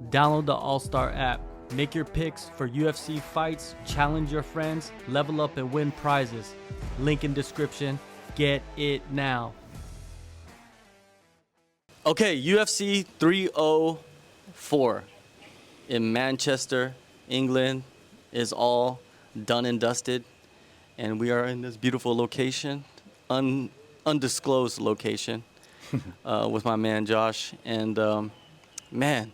Download the AllStar app. Make your picks for UFC fights, challenge your friends, level up and win prizes. Link in description. Get it now. Okay, UFC 304 in Manchester, England is all done and dusted. And we are in this beautiful location, undisclosed location, with my man Josh. And man,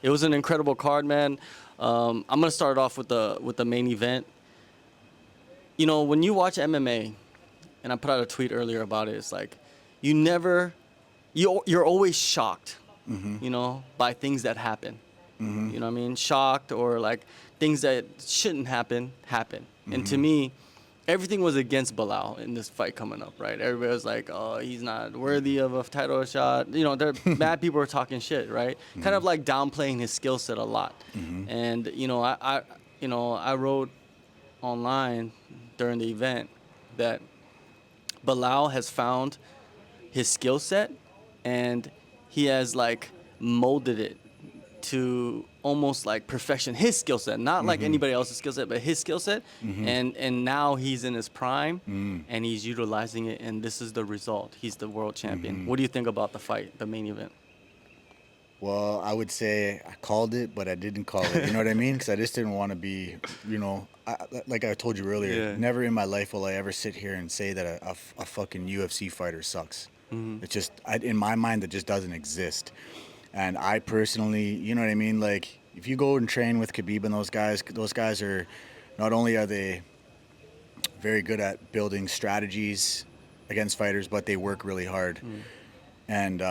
it was an incredible card, man. I'm gonna start off with the main event. You know, when you watch MMA, and I put out a tweet earlier about it, it's like you're always shocked, you know, by things that happen. You know what I mean? Shocked, or like things that shouldn't happen. And to me, everything was against Belal in this fight coming up, right? Everybody was like, oh, he's not worthy of a title shot. You know, mad people were talking shit, right? Kind of like downplaying his skill set a lot. And, you know, I wrote online during the event that Belal has found his skill set and he has like molded it to almost like perfection, his skill set, not like anybody else's skill set, but his skill set. And now he's in his prime and he's utilizing it, and this is the result. He's the world champion. What do you think about the fight, the main event? Well, I would say I called it, but I didn't call it. You know what I mean? Because I just didn't want to be, you know, like I told you earlier, never in my life will I ever sit here and say that a fucking UFC fighter sucks. It's just, in my mind, that just doesn't exist. And I personally, you know what I mean? Like, if you go and train with Khabib and those guys are, not only are they very good at building strategies against fighters, but they work really hard. And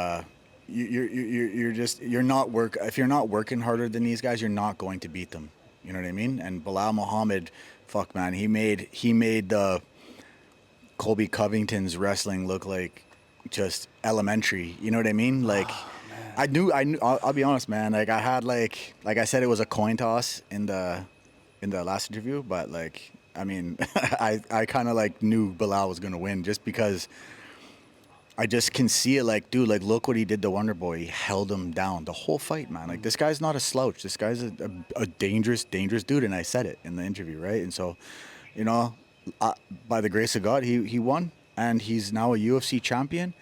if you're not working harder than these guys, you're not going to beat them. You know what I mean? And Belal Muhammad, fuck man, he made the Colby Covington's wrestling look like just elementary. You know what I mean? Like, I knew. I'll be honest, man. Like, I had like I said, it was a coin toss in the last interview, but like, I mean, I kind of like knew Belal was gonna win just because I just can see it. Like, dude, like, look what he did to Wonder Boy. He held him down the whole fight, man. Like, this guy's not a slouch. This guy's a dangerous dude, and I said it in the interview, right? And so, you know, by the grace of God, he won, and he's now a UFC champion.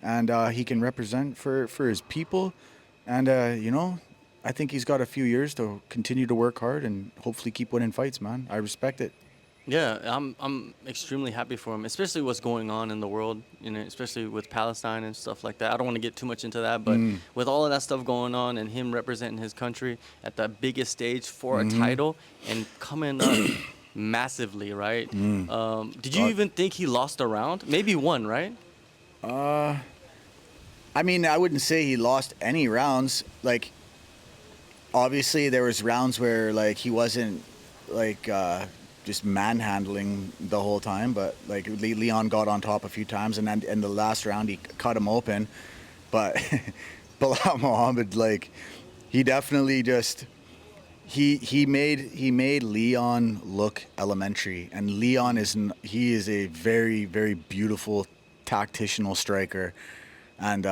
And he can represent for his people. And, you know, I think he's got a few years to continue to work hard and hopefully keep winning fights, man. I respect it. Yeah, I'm extremely happy for him, especially what's going on in the world, you know, especially with Palestine and stuff like that. I don't want to get too much into that, but with all of that stuff going on and him representing his country at the biggest stage for a title and coming up massively, right? Did you even think he lost a round? Maybe one, right? I mean, I wouldn't say he lost any rounds. Like, obviously there was rounds where like he wasn't like just manhandling the whole time, but like Leon got on top a few times, and then in the last round he cut him open. But Belal Muhammad, like, he definitely just he made Leon look elementary, and Leon is a very, very beautiful tactical striker. And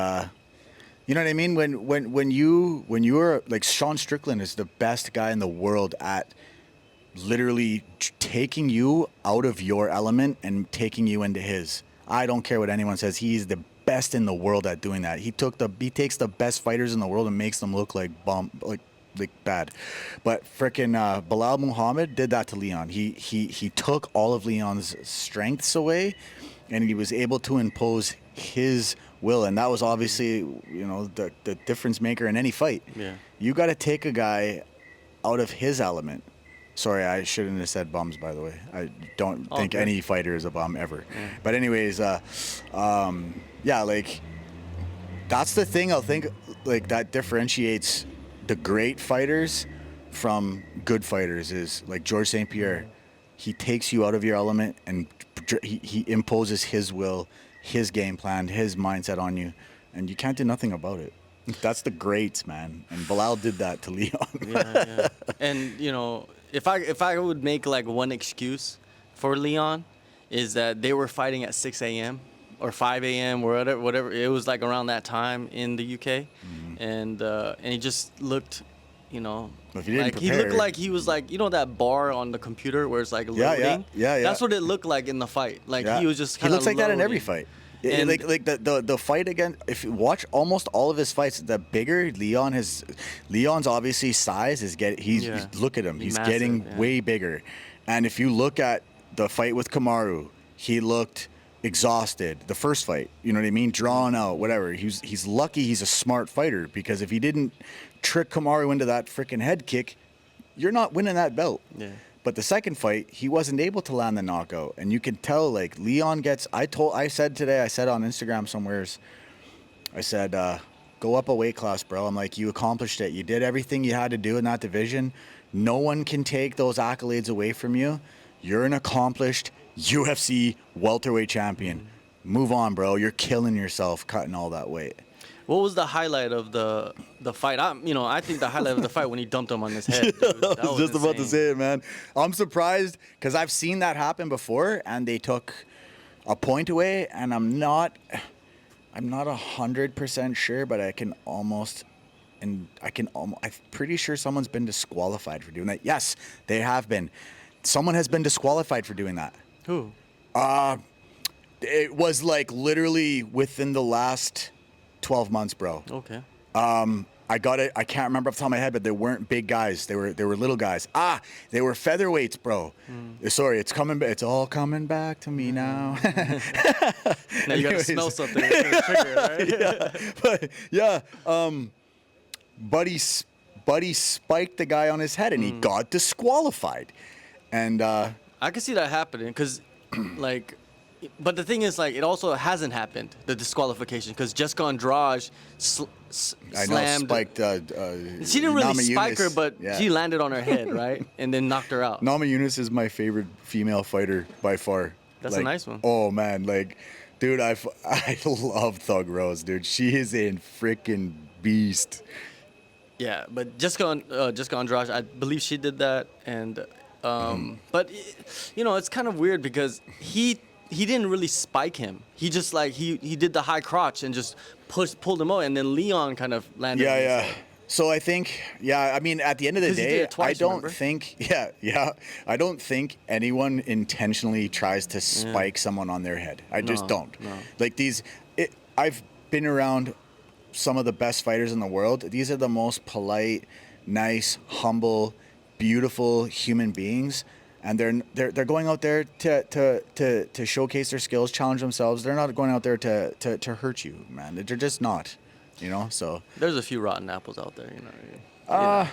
you know what I mean? When you're like, Sean Strickland is the best guy in the world at literally taking you out of your element and taking you into his. I don't care what anyone says. He's the best in the world at doing that. He takes the best fighters in the world and makes them look like bad. But frickin' Belal Muhammad did that to Leon. He took all of Leon's strengths away, and he was able to impose his will, and that was obviously, you know, the difference maker in any fight. Yeah. You got to take a guy out of his element. Sorry, I shouldn't have said bums, by the way. I don't think any fighter is a bum ever. But anyways, yeah, like, that's the thing, I'll think, like, that differentiates the great fighters from good fighters is, like, George St. Pierre. He takes you out of your element, and he imposes his will, his game plan, his mindset on you, and you can't do nothing about it. That's the greats, man. And Belal did that to Leon. Yeah. And, you know, if I would make like one excuse for Leon, is that they were fighting at 6 a.m. or 5 a.m. or whatever. It was like around that time in the UK, and he just looked you know, If he didn't like he looked prepare- like he was like, you know, that bar on the computer where it's like loading. Yeah. That's what it looked like in the fight. Like he was just he kind of looks like that in every fight. And Like the fight again. If you watch almost all of his fights, the bigger Leon's obviously size is look at him. He's massive, getting way bigger. And if you look at the fight with Kamaru, he looked exhausted. The first fight, you know what I mean, drawn out, whatever. He's lucky he's a smart fighter, because if he didn't trick Kamaru into that freaking head kick, you're not winning that belt. Yeah. But the second fight, he wasn't able to land the knockout, and you can tell like Leon gets. I said on Instagram somewheres, I said, go up a weight class, bro. I'm like, you accomplished it. You did everything you had to do in that division. No one can take those accolades away from you. You're an accomplished UFC welterweight champion. Move on, bro. You're killing yourself cutting all that weight. what was the highlight of the fight? I think the highlight of the fight when he dumped him on his head. Dude. That I was just about to insane. say it, man. I'm surprised because I've seen that happen before, and they took a point away, and I'm not 100% sure, but I'm pretty sure someone's been disqualified for doing that. Yes, they have been. Someone has been disqualified for doing that. Who? It was like literally within the last 12 months, bro. Okay. I got it. I can't remember off the top of my head, but they weren't big guys. They were little guys. They were featherweights, bro. Sorry, it's all coming back to me now. Now you gotta smell something. It's gonna trigger, right? But yeah, Buddy spiked the guy on his head, and he got disqualified. And I can see that happening because, like, but the thing is, like, it also hasn't happened, the disqualification, because Jessica Andrade slammed. spiked. She didn't really Nama spike her, Yunus. but Yeah. she landed on her head, right, and then knocked her out. Nama Yunus is my favorite female fighter by far. That's a nice one. Oh man, like, dude, I love Thug Rose, dude. She is a freaking beast. Yeah, but Jessica Andrade, I believe she did that, and but it's kind of weird because he didn't really spike him. He just like he did the high crotch and just pulled him out, and then Leon kind of landed. on his Yeah. head. So I think, I mean, at the end of the 'Cause he did day, it twice, I don't remember? think, I don't think anyone intentionally tries to spike someone on their head. I just No, don't. no. Like I've been around some of the best fighters in the world. These are the most polite, nice, humble, beautiful human beings, and they're going out there to showcase their skills, challenge themselves. They're not going out there to hurt you, man. They're just not, So There's a few rotten apples out there, I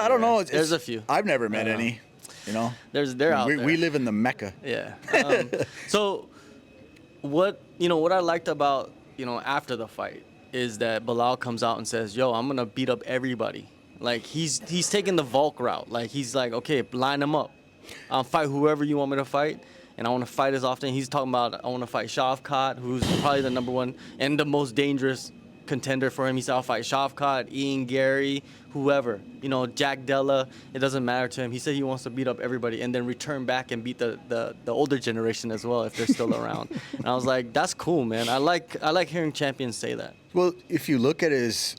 don't know. There's a few. I've never met any. They're out there. We live in the Mecca. Yeah. So, what I liked about after the fight is that Belal comes out and says, "Yo, I'm gonna beat up everybody." Like he's taking the Volk route. Like he's like, "Okay, line them up. I'll fight whoever you want me to fight, and I want to fight as often." He's talking about, "I want to fight Shavkat, who's probably the number one and the most dangerous contender for him." He said, "I'll fight Shavkat, Ian Gary, whoever, Jack Della. It doesn't matter to him." He said he wants to beat up everybody and then return back and beat the older generation as well if they're still around. And I was like, that's cool, man. I like hearing champions say that. Well, if you look at his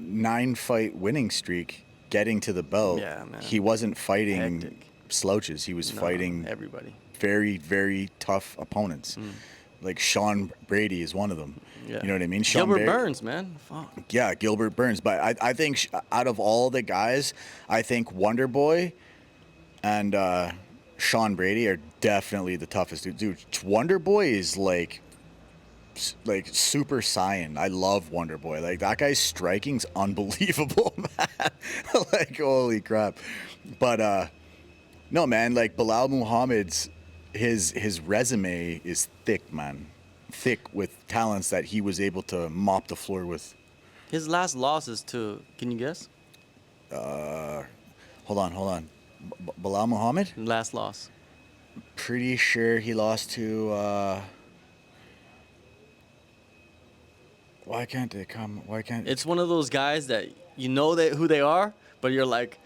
9-fight winning streak, getting to the belt, Yeah, man. he wasn't fighting Hectic. slouches. He was fighting everybody. very, very tough opponents. Like Sean Brady is one of them. Yeah. You know what I mean? Gilbert Burns, man. Fuck. Yeah, Gilbert Burns. But I think out of all the guys, I think Wonder Boy and Sean Brady are definitely the toughest dudes. Dude, Wonder Boy is like Super Saiyan. I love Wonder Boy. Like that guy's striking's unbelievable, man. Like holy crap. But no, man. Like Belal Muhammad's his resume is thick, man. Thick with talents that he was able to mop the floor with. His last loss is to, can you guess? Hold on. Belal Muhammad? Last loss. Pretty sure he lost to. Why can't they come? Why can't? It's one of those guys that who they are, but you're like,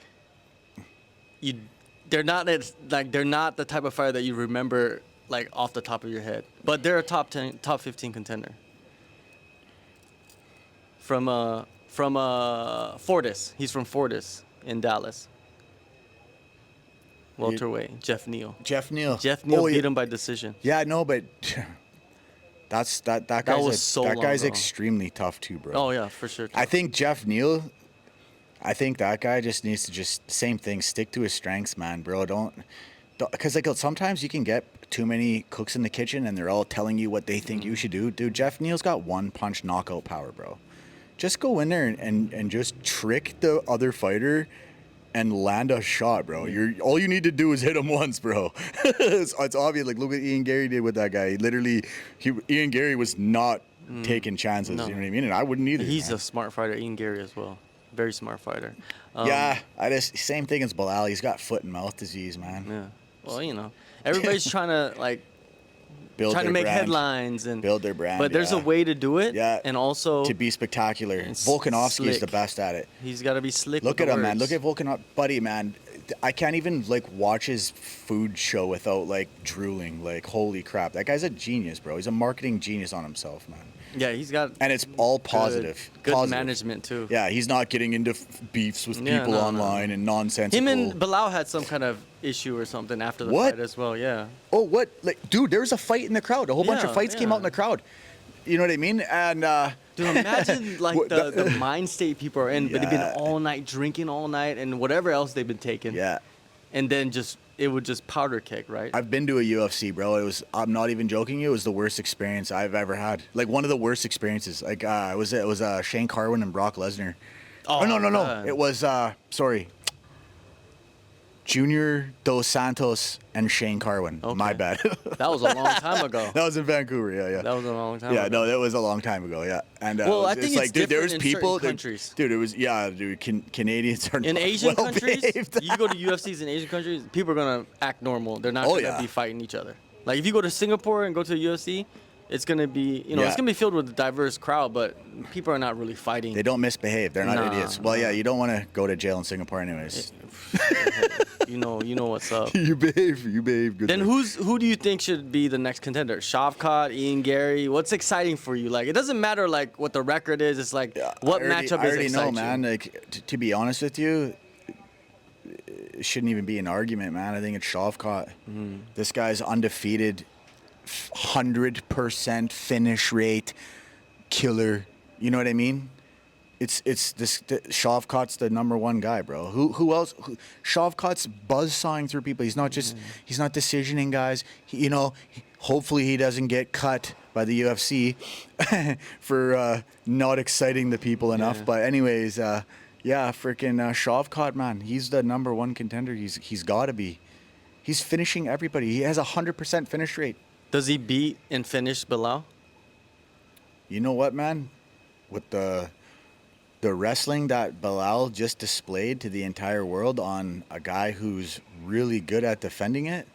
they're not the type of fighter that you remember like off the top of your head. But they're a top 15 contender. From Fortis. He's from Fortis. in Dallas. Welterweight, Jeff Neal. Jeff Neal. Jeff Neal Oh, beat yeah. him by decision. Yeah, no, but that guy's was so that long guy's ago. extremely tough too, bro. Oh yeah, for sure. I think Jeff Neal. I think that guy just needs to same thing. Stick to his strengths, man, bro. Don't because like sometimes you can get too many cooks in the kitchen and they're all telling you what they think you should do. Dude, Jeff Neal's got one punch knockout power, bro. Just go in there and just trick the other fighter and land a shot, bro. All you need to do is hit him once, bro. it's obvious. Like look what Ian Gary did with that guy. Ian Gary was not taking chances. No. You know what I mean? And I wouldn't either. He's man. a smart fighter. Ian Gary as well. Very smart fighter. Yeah, same thing as Belal. He's got foot and mouth disease, man. Yeah. Well, you know, everybody's trying to like Build trying to their make brand. headlines and Build their brand, But there's a yeah. way to do it. Yeah. And also To be spectacular. And Volkanovski is the slick. best at it. he's got to be slick. Look with at the him, man. words. Look at Volkanov, buddy, man. I can't even like watch his food show without like drooling. Like, holy crap, that guy's a genius, bro. He's a marketing genius on himself, man. Yeah, he's got. And it's all positive. Good Positive. management too. Yeah, he's not getting into beefs with Yeah, people no, online and nonsensical. Him and Belal had some kind of issue or something after the What? fight as well. Yeah. Oh, what? Like, dude, there was a fight in the crowd. A whole bunch of Yeah, fights came yeah. out in the crowd. You know what I mean? And Dude, imagine like What the mind state people are in, but they've been Yeah. all night drinking all night and whatever else they've been taking. yeah. And then it would just powder keg, right? I've been to a UFC, bro. I'm not even joking you. It was the worst experience I've ever had. Like one of the worst experiences. Like it was Shane Carwin and Brock Lesnar. Oh, no. God. It was Junior Dos Santos and Shane Carwin. Okay. My bad. That was a long time ago. That was in Vancouver. Yeah. That was a long time Yeah, ago. no, that was a long time ago. Yeah, and Well, I it's think it's like, dude, there was different in certain people, countries. dude. It was Canadians are In not Asian well countries, behaved. you go to UFCs in Asian countries, people are gonna act normal. They're not Oh, gonna yeah. be fighting each other. Like if you go to Singapore and go to a UFC, it's gonna be Yeah. it's gonna be filled with a diverse crowd, but people are not really fighting. They don't misbehave. They're not Nah, idiots. Well, nah. yeah, you don't want to go to jail in Singapore, anyways. you know what's up. You behave good. Then who do you think should be the next contender? Shavkat, Ian Gary. What's exciting for you? Like it doesn't matter like what the record is. It's like what matchup I is already exciting? know, man. Like to be honest with you, it shouldn't even be an argument, man. I think it's Shavkat. This guy's undefeated, 100% finish rate, killer. You know what I mean? It's Shavkat's the number one guy, bro. Who else? Shavkat's buzzsawing through people. He's not decisioning guys. Hopefully he doesn't get cut by the UFC for not exciting the people enough. Yeah. But anyways, freaking Shavkat, man, he's the number one contender. He's got to be. He's finishing everybody. He has 100% finish rate. Does he beat and finish Belal? You know what, man? With the wrestling that Belal just displayed to the entire world on a guy who's really good at defending it,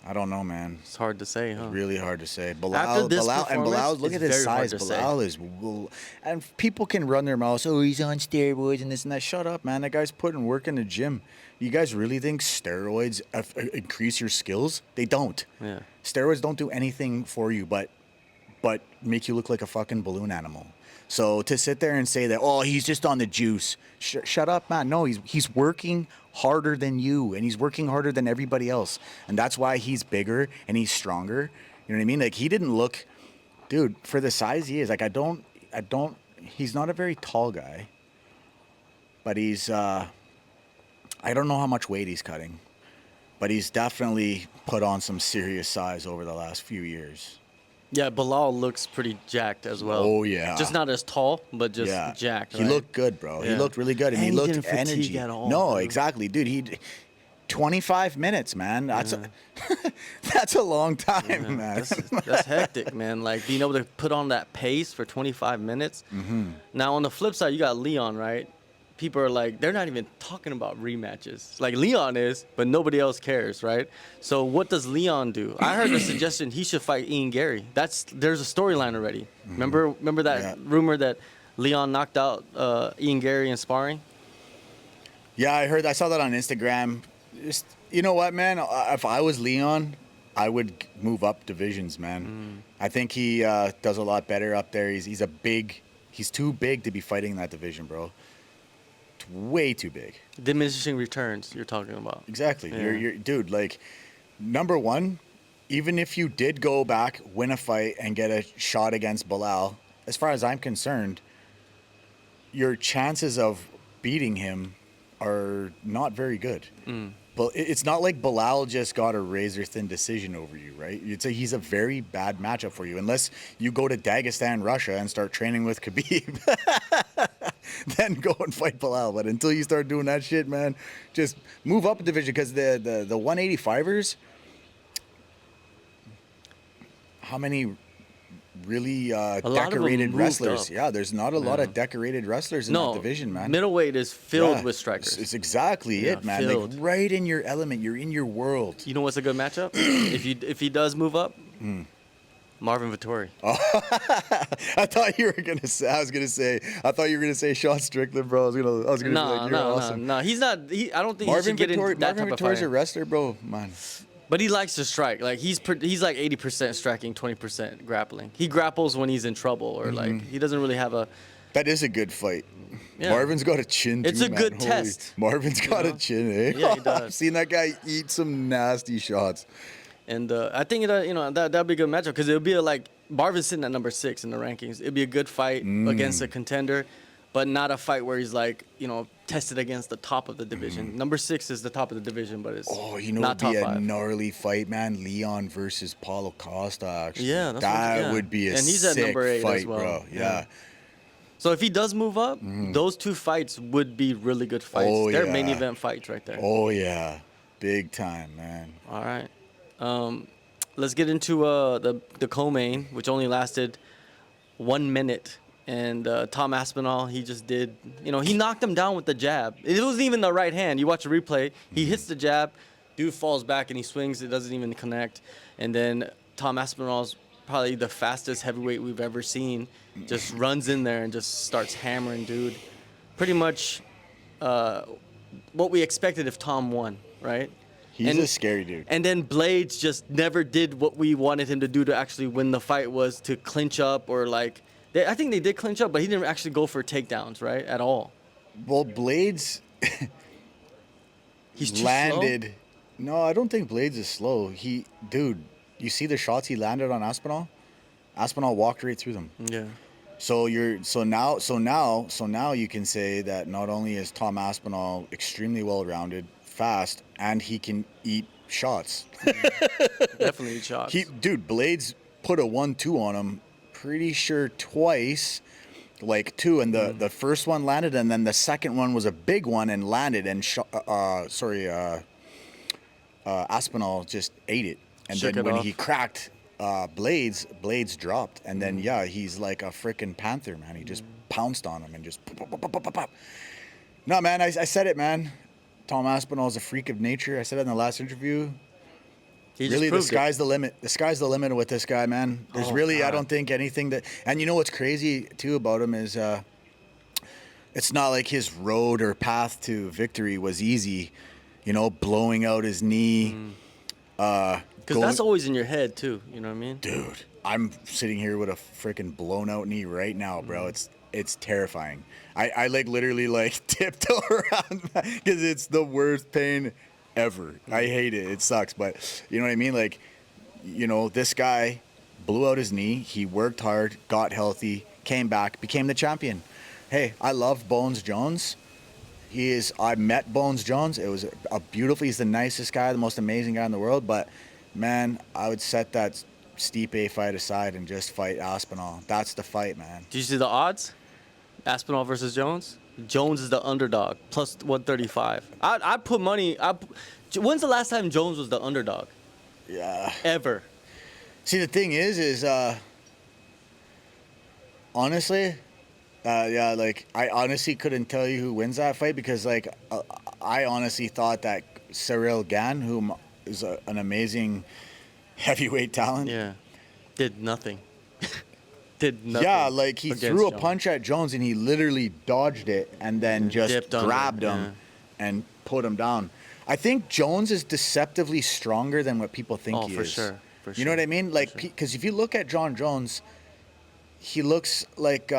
I don't know, man. It's hard to say, huh? Really hard to say. After this Belal, look performance, at it's his very hard size. to say. Belal is, and people can run their mouths. Oh, he's on steroids and this and that. Shut up, man. That guy's putting work in the gym. You guys really think steroids increase your skills? They don't. Yeah. Steroids don't do anything for you, but make you look like a fucking balloon animal. So to sit there and say that, oh, he's just on the juice. Shut up, man. No, he's working harder than you, and he's working harder than everybody else, and that's why he's bigger and he's stronger. You know what I mean? Like he didn't look, dude, for the size he is. Like I don't. He's not a very tall guy, but he's. I don't know how much weight he's cutting, but he's definitely put on some serious size over the last few years. Yeah, Belal looks pretty jacked as well. Oh, yeah. Just not as tall, but just jacked. He right? looked good, bro. He Yeah. looked really good, and And he he looked didn't fatigue energy. at all, No, dude. exactly, dude. 25 minutes, man. That's that's a long time, man. That's hectic, man. Like being able to put on that pace for 25 minutes. Mm-hmm. Now on the flip side, you got Leon, right? People are like, they're not even talking about rematches. Like Leon is, but nobody else cares, right? So what does Leon do? I heard the suggestion he should fight Ian Gary. There's a storyline already. Mm-hmm. Remember that rumor that Leon knocked out Ian Gary in sparring? Yeah, I saw that on Instagram. Just, you know what, man? If I was Leon, I would move up divisions, man. I think he does a lot better up there. He's too big to be fighting in that division, bro. way too big. Diminishing returns you're talking about. Exactly. Yeah. You're dude, like, number one, even if you did go back, win a fight, and get a shot against Belal, as far as I'm concerned, your chances of beating him are not very good. But it's not like Belal just got a razor-thin decision over you, right? He's a very bad matchup for you, unless you go to Dagestan, Russia, and start training with Khabib. Then go and fight Belal. But until you start doing that shit, man, just move up a division, because the 185ers, how many really decorated wrestlers? Yeah, there's not a lot of decorated wrestlers in that division, man. Middleweight is filled with strikers. It's exactly it, man. Filled. Like, right in your element. You're in your world. You know what's a good matchup? if he does move up, Marvin Vettori. I thought you were gonna say. I thought you were gonna say Sean Strickland, bro. I was gonna be like, you're awesome. No. He's not. I don't think Marvin he should get into that Marvin type of Vettori's fight. a wrestler, bro. Man. But he likes to strike. Like he's like 80% striking, 20% grappling. He grapples when he's in trouble, or like he doesn't really have a. That is a good fight. Yeah. Marvin's got a chin. It's too, a man. good Holy- test. Marvin's got a chin, eh? Yeah, he does. I've seen that guy eat some nasty shots. And I think that'd be a good matchup, because it'll be like Marvin's sitting at number 6 in the rankings. It'd be a good fight against a contender, but not a fight where he's like tested against the top of the division. Number 6 is the top of the division, but it's not it'd top be a 5. gnarly fight, man. Leon versus Paulo Costa. Actually, Yeah, that would be a and he's at sick number 8 fight, as well. bro. Yeah. So if he does move up, those 2 fights would be really good fights. Oh, They're main yeah. event fights right there. Oh yeah, big time, man. All right. Let's get into the co-main, which only lasted 1 minute. And Tom Aspinall, he just did, he knocked him down with the jab. It wasn't even the right hand. You watch the replay, he hits the jab, dude falls back and he swings. It doesn't even connect. And then Tom Aspinall's probably the fastest heavyweight we've ever seen. Just runs in there and just starts hammering, dude. Pretty much what we expected if Tom won, right? He's a scary dude. And then Blades just never did what we wanted him to do to actually win the fight, was to clinch up, or like, I think they did clinch up, but he didn't actually go for takedowns, right, at all. Well, Blades He's too landed. slow? No, I don't think Blades is slow. Dude, you see the shots he landed on Aspinall? Aspinall walked right through them. Yeah. So now you can say that not only is Tom Aspinall extremely well-rounded, fast, and he can eat shots. Definitely shots. Dude, Blades put a 1-2 on him, pretty sure twice, like 2, and the first one landed, and then the second one was a big one and landed, and Aspinall just ate it, and Shook then it when off. he cracked Blades dropped, and then he's like a freaking panther, man. He just pounced on him and just pop, pop, pop, pop, pop, pop. No, man, I said it, man. Tom Aspinall is a freak of nature. I said it in the last interview. He just Really, the proved sky's the limit. The sky's the limit with this guy, man. There's I don't think anything that. And you know what's crazy too about him is, it's not like his road or path to victory was easy. Blowing out his knee. Because that's always in your head too. You know what I mean? Dude, I'm sitting here with a freaking blown out knee right now, bro. It's terrifying. I like literally like tiptoe around because it's the worst pain ever. I hate it. It sucks, but you know what I mean? Like, this guy blew out his knee. He worked hard, got healthy, came back, became the champion. Hey, I love Bones Jones. I met Bones Jones. It was he's the nicest guy, the most amazing guy in the world, but man, I would set that Stipe fight aside and just fight Aspinall. That's the fight, man. Did you see the odds? Aspinall versus Jones? Jones is the underdog, plus 135. I put money. When's the last time Jones was the underdog? Yeah. Ever. See, the thing is honestly, like, I honestly couldn't tell you who wins that fight, because, like, I honestly thought that Cyril Gane, who is an amazing heavyweight talent. Yeah. Did nothing. Did nothing. Yeah, like, he threw a Jones. punch at Jones and he literally dodged it and then just Dipped under, grabbed him and put him down. I think Jones is deceptively stronger than what people think he for is. sure. You know what I mean? Like, because if you look at John Jones, he looks like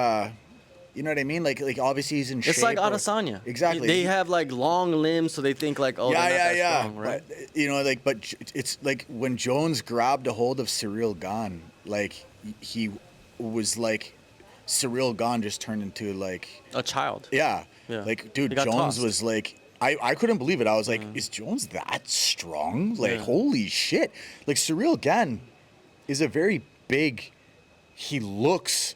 You know what I mean? Like obviously he's in shape. It's like or- Adesanya. Exactly. They have like long limbs, so they think like, oh, they're not that strong, right? But you know, like, but it's like when Jones grabbed a hold of Cyril Gane, like he was like Cyril Gane just turned into like A child. yeah, Yeah. like dude, He got Jones tossed. was like. I couldn't believe it. I was like, is Jones that strong? Like, holy shit. Like, Cyril Gane is a very big, he looks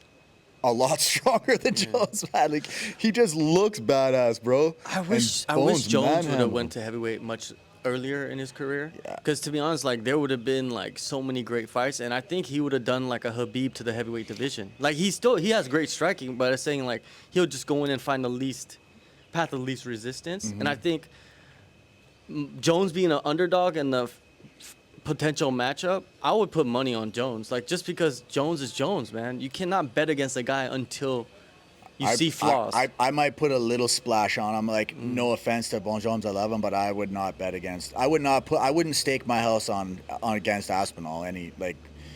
a lot stronger than Jones, man. Like, he just looks badass, bro. I wish Jones would have went to heavyweight much earlier in his career. Yeah. Because to be honest, like there would have been like so many great fights, and I think he would have done like a Habib to the heavyweight division. Like he has great striking, but it's saying like he'll just go in and find the path of least resistance. And I think Jones being an underdog in the potential matchup, I would put money on Jones. Like just because Jones is Jones, man. You cannot bet against a guy until you see flaws. I might put a little splash on him. Like, no offense to Bon Jones, I love him, but I would not bet against. I wouldn't stake my house on against Aspinall.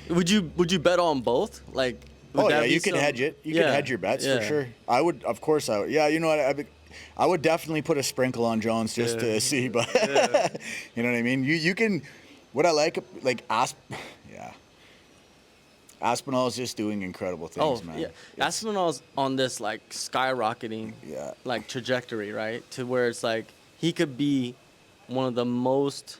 Would you bet on both? Like, would oh that yeah, be you can hedge it. You can hedge your bets for sure. I would, of course, I would. Yeah, you know what? I would definitely put a sprinkle on Jones just to see, but you know what I mean. You can. What I like Aspinall is just doing incredible things, man. Yeah. Aspinall's on this like skyrocketing like trajectory, right? To where it's like he could be one of the most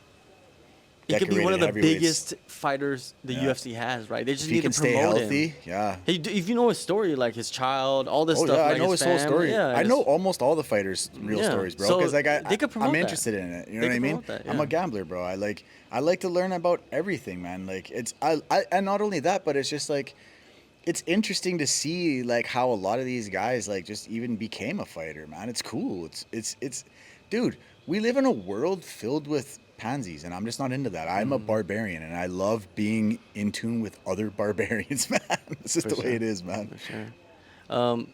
biggest fighters the UFC has, right? They just need to stay promote healthy. him. Yeah. Hey, if you know his story, like his child, all this stuff. Yeah, like I know his whole story. Yeah, I know almost all the fighters' real stories, bro. So Because like they could promote I'm that. interested in it. You know They what I could mean? promote that, I'm a gambler, bro. I like to learn about everything, man. Like and not only that, but it's just like it's interesting to see like how a lot of these guys like just even became a fighter, man. It's cool. It's dude, we live in a world filled with pansies, and I'm just not into that. I'm a barbarian, and I love being in tune with other barbarians, man. It's just the way it is, man. For sure.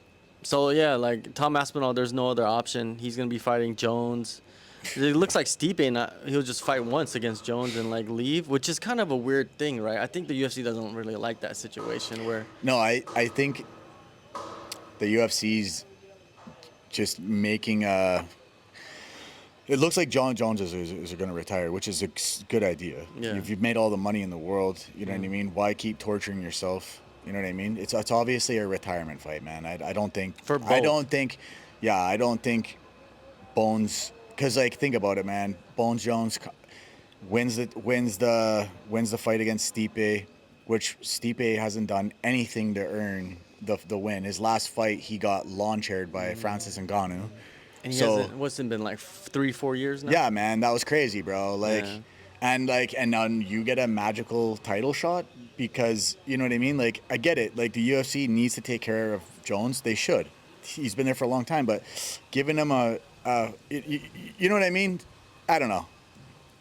So yeah, like Tom Aspinall, there's no other option. He's gonna be fighting Jones. It looks like Stipe, he'll just fight once against Jones and like leave, which is kind of a weird thing, right? I think the UFC doesn't really like that situation where. No, I think the UFC's just making a. It looks like John Jones is going to retire, which is a good idea. Yeah. If you've made all the money in the world, you know what I mean? Why keep torturing yourself? You know what I mean? It's obviously a retirement fight, man. I don't think. For both. I don't think Bones. Because like think about it, man. Bones Jones wins the fight against Stipe, which Stipe hasn't done anything to earn the win. His last fight, he got lawn chaired by Francis Ngannou. And he hasn't. What's it been like 3-4 years now? Yeah, man, that was crazy, bro. Like, and now you get a magical title shot because you know what I mean. Like, I get it. Like, the UFC needs to take care of Jones. They should. He's been there for a long time, but giving him you know what I mean? I don't know.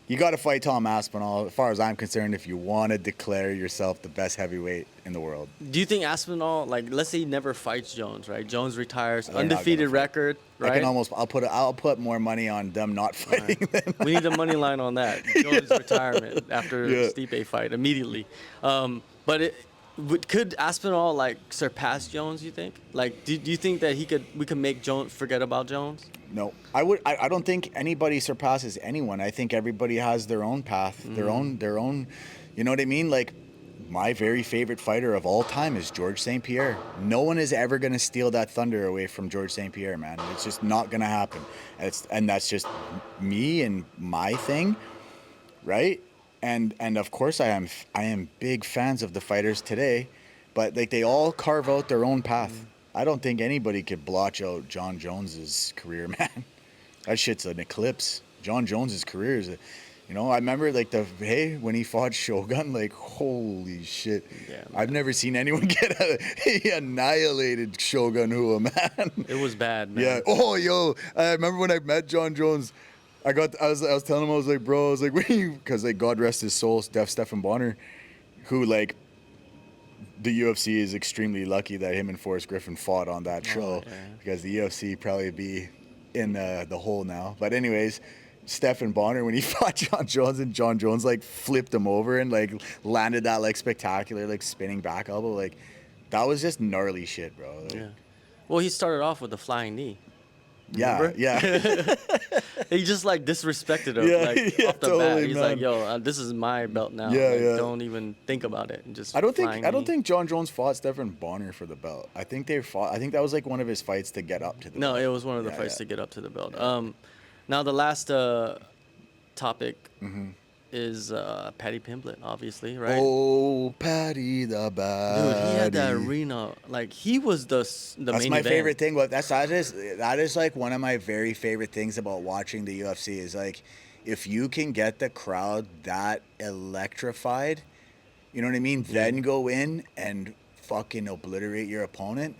You got to fight Tom Aspinall, as far as I'm concerned, if you want to declare yourself the best heavyweight in the world. Do you think Aspinall, like, let's say he never fights Jones, right? Jones retires, undefeated record, right? I'll put more money on them not fighting. Right. We need a money line on that. Jones' retirement after Stipe fight immediately. Could Aspinall like surpass Jones? You think? Like, do you think that we could make Jones forget about Jones? No, I don't think anybody surpasses anyone. I think everybody has their own path, their own. You know what I mean? Like, my very favorite fighter of all time is George St. Pierre. No one is ever gonna steal that thunder away from George St. Pierre, man. It's just not gonna happen. And that's just me and my thing, right? And of course I am big fans of the fighters today, but like they all carve out their own path. I don't think anybody could blotch out John Jones's career, man. That shit's an eclipse. John Jones's career is, I remember like when he fought Shogun, like holy shit. Yeah, I've never seen anyone he annihilated Shogun Rua, man. It was bad, man. Yeah. Oh, yo, I remember when I met John Jones. I was telling him, I was like, bro, because like God rest his soul, Stephen Bonner, who like the UFC is extremely lucky that him and Forrest Griffin fought on that show because the UFC probably be in the hole now. But anyways, Stephen Bonner, when he fought John Jones and John Jones like flipped him over and like landed that like spectacular like spinning back elbow, like that was just gnarly shit, bro. Like, Well, he started off with a flying knee. Yeah, Remember? yeah. He just like disrespected him, Yeah, like yeah, off the bat. totally, He's man. like, "Yo, this is my belt now. Yeah, Like, yeah. don't even think about it." And just I don't think flying I don't knee. think John Jones fought Stephen Bonner for the belt. I think they fought. I think that was like one of his fights to get up to the No, belt. it was one of the Yeah, fights yeah. to get up to the belt. Yeah. Now the last topic Mm-hmm. is Paddy Pimblett, obviously, right? Oh, Paddy the Dude, he had that baddie. arena. Like he was the That's main my event. favorite thing. But that is like one of my very favorite things about watching the UFC is like if you can get the crowd that electrified, you know what I mean? Then go in and fucking obliterate your opponent.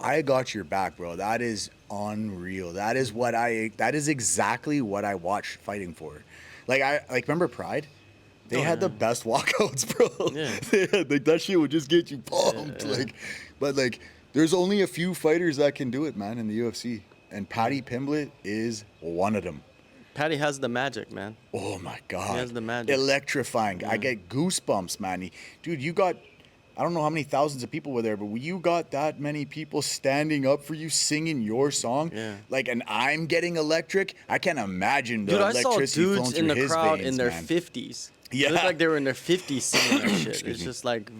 I got your back, bro. That is unreal. That is that is exactly what I watch fighting for. Remember Pride? They Oh, had the yeah. best walkouts, bro. Yeah. They had, like that shit would just get you pumped. Yeah. But there's only a few fighters that can do it, man, in the UFC. And Paddy Pimblett is one of them. Paddy has the magic, man. Oh my god. has the magic. Electrifying. I get goosebumps, man. Dude, you got I don't know how many thousands of people were there, but you got that many people standing up for you, singing your song. Yeah. And I'm getting electric. I can't imagine the Dude, I saw electricity flowing dudes through in the his crowd veins, in their man. 50s. Yeah. It looked like they were in their 50s singing that shit. Excuse It's me. just like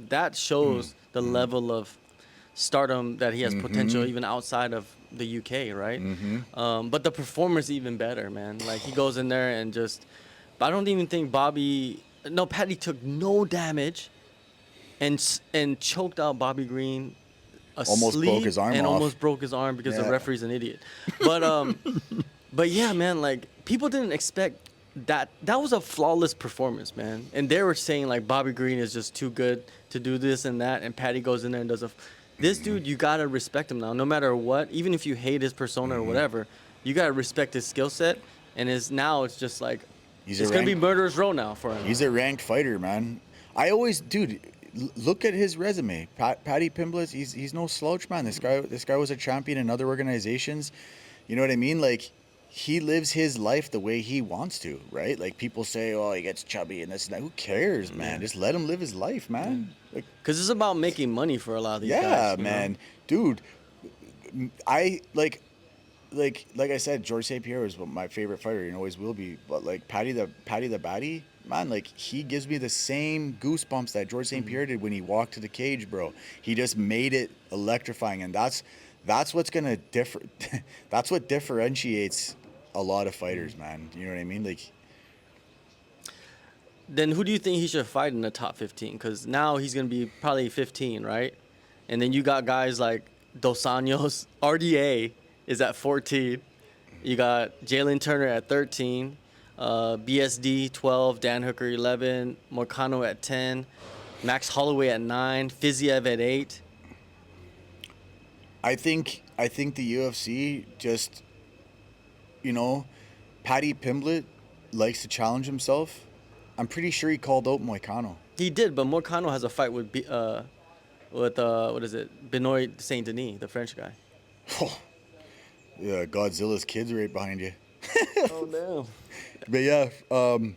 that shows the level of stardom that he has potential even outside of the UK, right? But the performance even better, man. Like he goes in there and just. I don't even think Paddy took no damage, and choked out Bobby Green. Almost broke his arm and off. almost broke his arm because Yeah. the referee's an idiot. But yeah, man, like people didn't expect that. That was a flawless performance, man. And they were saying like Bobby Green is just too good to do this and that, and Paddy goes in there and does this dude, you gotta respect him now, no matter what. Even if you hate his persona or whatever, you gotta respect his skill set. And it's just like it's gonna be murderer's row now for him. He's a ranked fighter, man. Dude, look at his resume. Paddy Pimblett, he's no slouch, man. This guy was a champion in other organizations. You know what I mean? Like, he lives his life the way he wants to, right? Like, people say, oh, he gets chubby and this and that. Who cares, man? Just let him live his life, man. Like, Because it's about making money for a lot of these guys. yeah, you know? man. Dude, like I said, George St. Pierre is my favorite fighter and always will be. But like Paddy the baddie, man, like he gives me the same goosebumps that George St. Pierre did when he walked to the cage, bro. He just made it electrifying, and that's what's gonna differ. That's what differentiates a lot of fighters, man. You know what I mean? Like, Then who do you think he should fight in the top 15? Because now he's going to be probably 15, right? And then you got guys like Dos Anjos. RDA is at 14. You got Jalen Turner at 13. BSD 12. Dan Hooker 11. Moicano at 10. Max Holloway at 9. Fiziev at 8. I think the UFC just, Paddy Pimblett likes to challenge himself. I'm pretty sure he called out Moicano. He did, but Moicano has a fight with what is it? Benoit Saint Denis, the French guy. Yeah, Godzilla's kids right behind you. Oh no. But yeah, I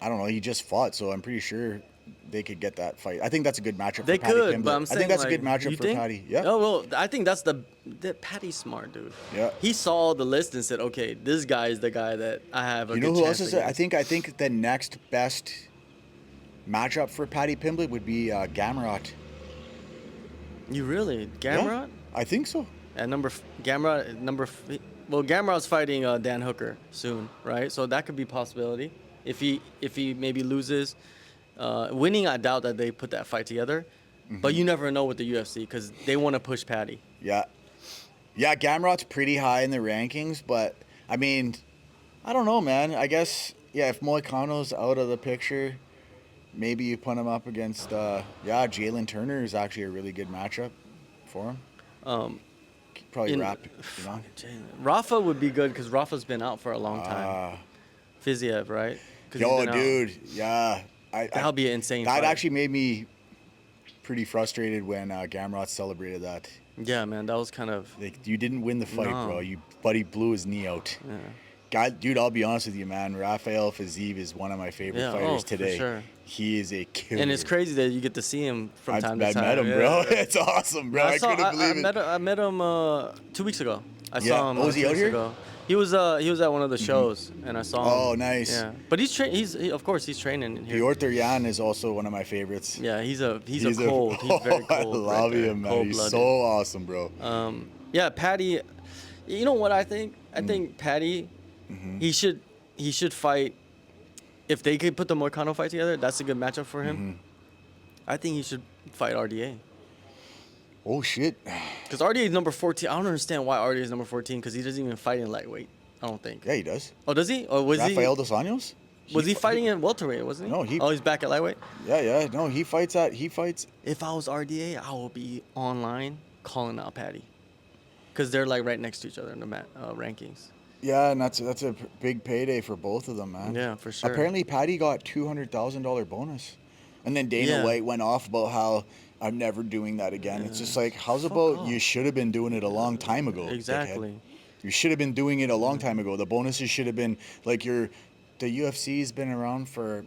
don't know. He just fought, so I'm pretty sure they could get that fight. I think that's a good matchup They for Paddy could, Pimblett. but I'm I saying think that's like, a good matchup you for think? Paddy. Yeah. Oh well, I think that's Paddy's smart, dude. Yeah. He saw the list and said, "Okay, this guy is the guy that I have a You good know who else chance is? I against." think the next best matchup for Paddy Pimblett would be Gamrot. You really Gamrot? Yeah, I think so. At Gamrot's fighting Dan Hooker soon, right? So that could be a possibility. If he maybe loses, winning, I doubt that they put that fight together. But you never know with the UFC because they want to push Paddy. Yeah. Yeah, Gamrot's pretty high in the rankings, but I mean, I don't know, man. I guess, yeah, if Moicano's out of the picture, maybe you put him up against, Jalen Turner is actually a really good matchup for him. Probably Rafa would be good because Rafa's been out for a long time. Fiziev, right? 'Cause he's Yo, been out. dude, yeah. That'll be an insane That fight. actually made me pretty frustrated when Gamrot celebrated that. Yeah, man, that was kind of. Like, you didn't win the fight, No. bro. Buddy blew his knee out. Yeah. guy, dude, I'll be honest with you, man. Rafael Fiziev is one of my favorite fighters for today. sure. He is a killer. And it's crazy that you get to see him from time to I time. met him, bro. It's awesome, bro. I couldn't believe it. I met him 2 weeks ago. I saw him. Was he 2 out weeks here? ago. He was at one of the shows, and I saw him. Oh, nice. Yeah, but of course he's training here. Piotr Jan is also one of my favorites. Yeah, he's cold. He's very cold. I love him, man. He's so awesome, bro. Yeah, Paddy. You know what I think? I think Paddy, he should fight. If they could put the Moicano fight together, that's a good matchup for him. I think he should fight RDA. Oh shit! Because RDA is number 14. I don't understand why RDA is number 14 because he doesn't even fight in lightweight. I don't think. Yeah, he does. Oh, does he? Or was Rafael Dos Anjos? Was he fighting in welterweight? Wasn't he? No, he's back at lightweight. Yeah. No, he fights. If I was RDA, I would be online calling out Paddy, because they're like right next to each other in the rankings. Yeah, and that's a big payday for both of them, man. Yeah, for sure. Apparently, Paddy got $200,000 bonus, and then Dana White went off about how I'm never doing that again. It's just like, how's about you should have been doing it a long time ago? Exactly. Dickhead. You should have been doing it a long time ago. The bonuses should have been like the UFC's been around for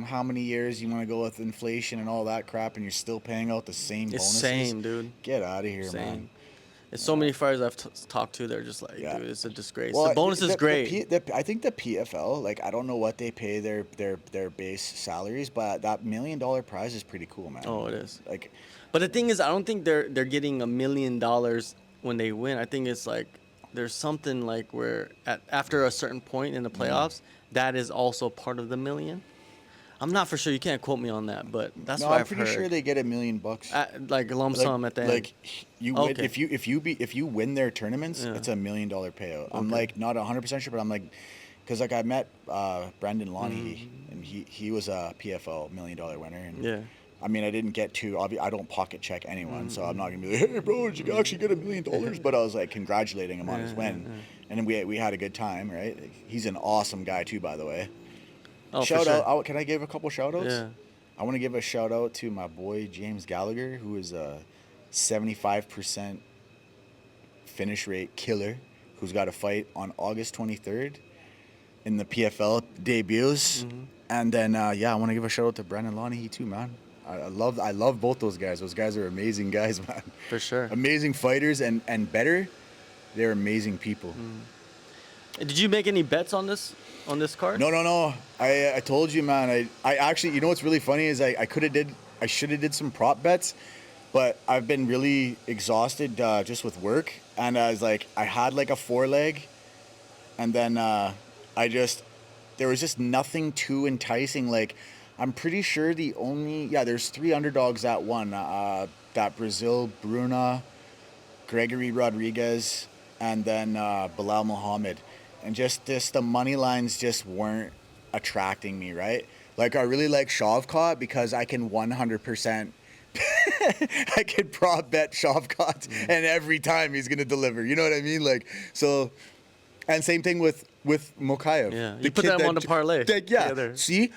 how many years? You want to go with inflation and all that crap, and you're still paying out the same bonuses? It's same, dude. Get out of here, man. There's so many fighters I've talked to. They're just like, dude, it's a disgrace. Well, the bonus is great. I think the PFL, like, I don't know what they pay their base salaries, but that $1 million prize is pretty cool, man. Oh, it is. Like, but the thing is, I don't think they're getting $1 million when they win. I think it's like there's something like where after a certain point in the playoffs, that is also part of the $1 million. I'm not for sure. You can't quote me on that, but that's what I've heard. I'm pretty sure they get $1 million. Like a lump sum at the end. Like if you win their tournaments, it's $1 million payout. Okay. I'm like not 100% sure, but I'm like, because like I met Brendan Lonnie, and he was a PFL $1 million winner. And I mean, I didn't get to. I don't pocket check anyone, so I'm not gonna be like, hey bro, did you actually get $1 million? But I was like congratulating him on his win, and then we had a good time, right? He's an awesome guy too, by the way. Oh, shout out! Can I give a couple shout outs? Yeah. I want to give a shout out to my boy James Gallagher, who is a 75% finish rate killer, who's got a fight on August 23rd in the PFL debuts. And then I want to give a shout out to Brandon Lonnie too, man. I love both those guys. Those guys are amazing guys, man. For sure. Amazing fighters and better, they're amazing people. Did you make any bets on this card? No. I told you, man. I actually, you know what's really funny is I should have did some prop bets, but I've been really exhausted just with work, and I was like, I had like a 4-leg, and then there was just nothing too enticing. Like, I'm pretty sure there's 3 underdogs that won. That Brazil Bruna, Gregory Rodriguez, and then Belal Muhammad. And just the money lines just weren't attracting me, right? Like, I really like Shavkat because I can 100%, I can prop bet Shavkat, and every time he's going to deliver. You know what I mean? Like, so, and same thing with Mokaev. Yeah, you put that on the parlay. See?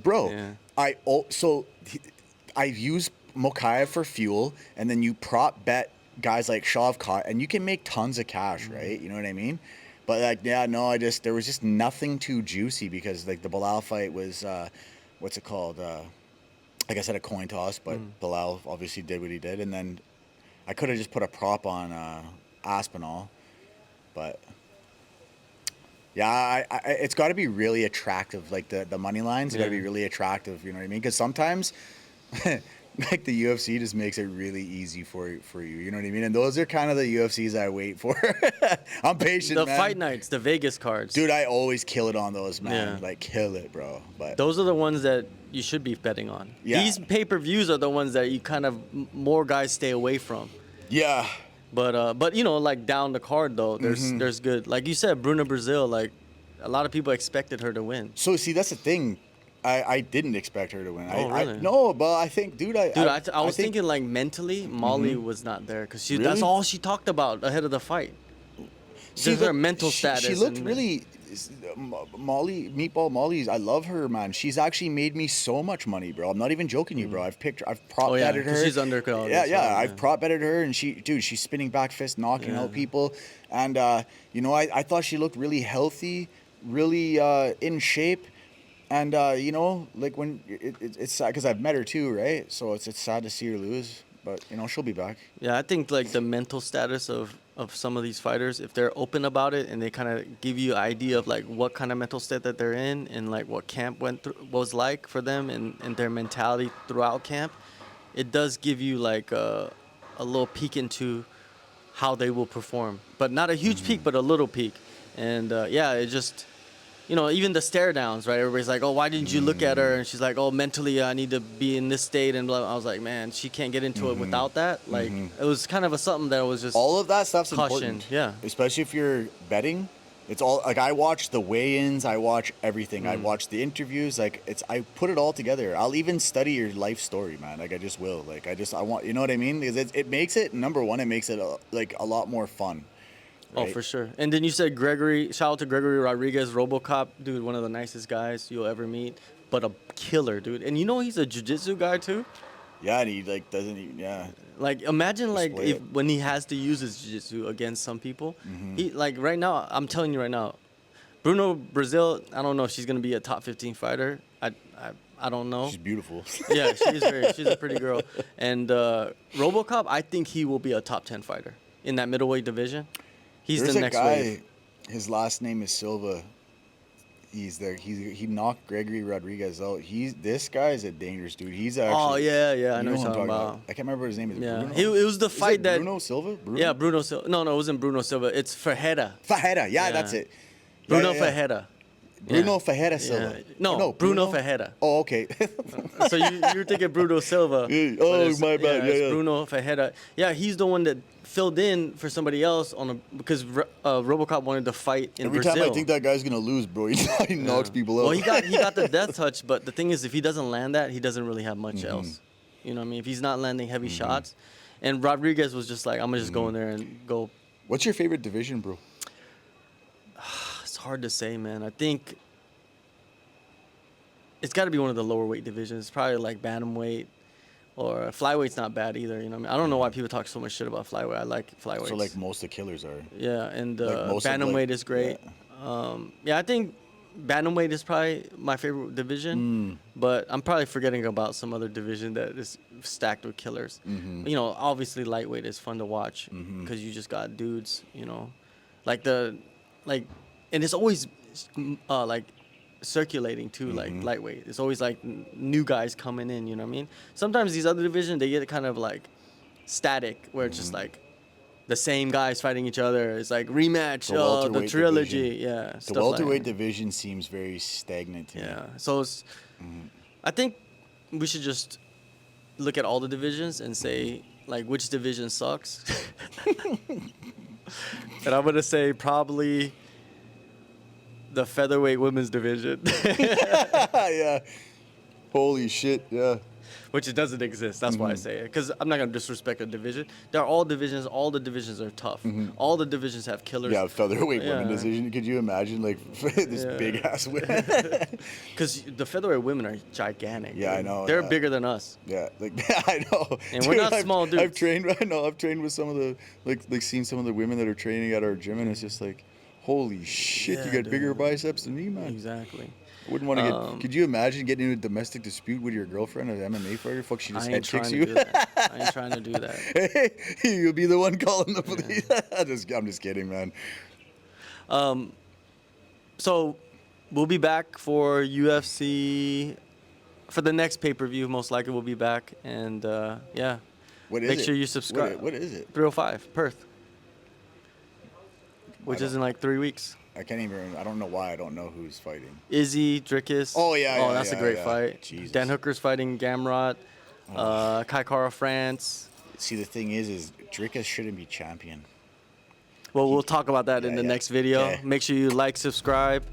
Bro, Yeah. I use Mokaev for fuel, and then you prop bet guys like Shavkat, and you can make tons of cash, right? You know what I mean? But like, there was just nothing too juicy because like the Belal fight was, what's it called? Like I said, a coin toss, but Belal obviously did what he did. And then I could have just put a prop on Aspinall, but yeah, it's got to be really attractive. Like the money lines got to be really attractive. You know what I mean? Because sometimes like the UFC just makes it really easy for you. You know what I mean? And those are kind of the UFCs I wait for. I'm patient, man. The fight nights, the Vegas cards. Dude, I always kill it on those, man. Yeah. Like, kill it, bro. But those are the ones that you should be betting on. Yeah. These pay-per-views are the ones that you kind of more guys stay away from. Yeah. But you know, like down the card though, there's good. Like you said, Bruna Brazil, like a lot of people expected her to win. So see, that's the thing. I didn't expect her to win. Oh, really? No, but I think, dude, I was thinking like mentally, Molly was not there because that's all she talked about ahead of the fight. See, her mental status. She looked really. Meatball Molly's. I love her, man. She's actually made me so much money, bro. I'm not even joking you, bro. I've prop betted her. She's undercard. Yeah, yeah. I've prop betted her, and she's spinning back fist, knocking out people. And you know, I thought she looked really healthy, really in shape. And you know, like when it's sad because I've met her too, right? So it's sad to see her lose, but you know, she'll be back. Yeah, I think like the mental status of some of these fighters, if they're open about it and they kind of give you an idea of like what kind of mental state that they're in and like what camp was like for them and their mentality throughout camp, it does give you like a little peek into how they will perform. But not a huge peek, but a little peek. And yeah, it just, you know, even the stare downs, right? Everybody's like, oh, why didn't you look at her? And she's like, oh, mentally, I need to be in this state. And blah. I was like, man, she can't get into it without that. Like, it was kind of something that was just all of that stuff's caution. Important. Yeah. Especially if you're betting. It's all, like, I watch the weigh-ins. I watch everything. I watch the interviews. Like, I put it all together. I'll even study your life story, man. Like, I just will. Like, I want, you know what I mean? Because it makes it, number one, it makes it, like, a lot more fun. Right? Oh, for sure. And then you said Gregory. Shout out to Gregory Rodriguez, RoboCop, dude, one of the nicest guys you'll ever meet, but a killer, dude. And you know he's a jiu-jitsu guy too. Yeah, and he like doesn't even. Yeah. Like imagine like if when he has to use his jiu-jitsu against some people, he like right now. I'm telling you right now, Bruno Brazil. I don't know if she's gonna be a top 15 fighter. I don't know. She's beautiful. Yeah, she's a pretty girl. And RoboCop, I think he will be a top 10 fighter in that middleweight division. He's There's the a next guy, wave. His last name is Silva. He's there. He knocked Gregory Rodriguez out. This guy is a dangerous dude. He's actually. Oh yeah, I know who what you're I'm talking about. I can't remember what his name is. Yeah, Bruno? it was the fight that Bruno Silva. Bruno? Yeah, Bruno Silva. No, it wasn't Bruno Silva. It's Fajeda. Fajeda. Yeah, that's it. Bruno Fajeda. Bruno Fajeda Silva. Yeah. No, Bruno Fajeda. Oh, okay. So you're thinking Bruno Silva. Oh, my bad. Yeah, it's Bruno Fajeda. Yeah, he's the one that filled in for somebody else because RoboCop wanted to fight in Every Brazil. time I think that guy's gonna lose, bro, he knocks people out. Well, he got the death touch, but the thing is, if he doesn't land that, he doesn't really have much else. You know what I mean? If he's not landing heavy shots, and Rodriguez was just like, I'm gonna just go in there and go. What's your favorite division, bro? It's hard to say, man. I think it's got to be one of the lower weight divisions. Probably like bantamweight or flyweight's not bad either. You know what I mean? I don't know why people talk so much shit about flyweight. I like flyweight. So like most of the killers are. Yeah, and like bantamweight is great. Yeah, I think bantamweight is probably my favorite division. But I'm probably forgetting about some other division that is stacked with killers. You know, obviously lightweight is fun to watch because you just got dudes. You know, and it's always like circulating too, like lightweight. It's always like new guys coming in, you know what I mean? Sometimes these other divisions, they get kind of like static where it's just like the same guys fighting each other. It's like rematch, the trilogy. Division. Yeah. The welterweight division seems very stagnant to me. Yeah. So it's, I think we should just look at all the divisions and say like which division sucks. And I'm gonna say probably the featherweight women's division. Yeah. Holy shit, yeah. Which it doesn't exist. That's why I say it. Because I'm not going to disrespect a division. There are all divisions. All the divisions are tough. All the divisions have killers. Yeah, featherweight women division. Could you imagine, like, this big-ass women? Because the featherweight women are gigantic. Yeah, dude. I know. They're bigger than us. Yeah, like, I know. And dude, we're not small dudes. I've trained with some of the, like seen some of the women that are training at our gym, and it's just like, holy shit, you got bigger biceps than me, man. Exactly. I wouldn't want to get. Could you imagine getting in a domestic dispute with your girlfriend, an MMA fighter? Fuck, she just head kicks you. I ain't trying to do that. Hey, you'll be the one calling the police. I'm just kidding, man. So, we'll be back for UFC for the next pay-per-view. Most likely, we'll be back, and yeah. What is Make it? sure you subscribe. What is it? 305 Perth, which is in like 3 weeks. I can't even. I don't know why I don't know who's fighting. Izzy Drickus. Oh yeah. Oh, that's a great yeah. fight. Jesus. Dan Hooker's fighting Gamrot. Kai Kara France. See, the thing is Drickus shouldn't be champion. Well, we'll talk about that in the next video. Yeah. Make sure you like, subscribe.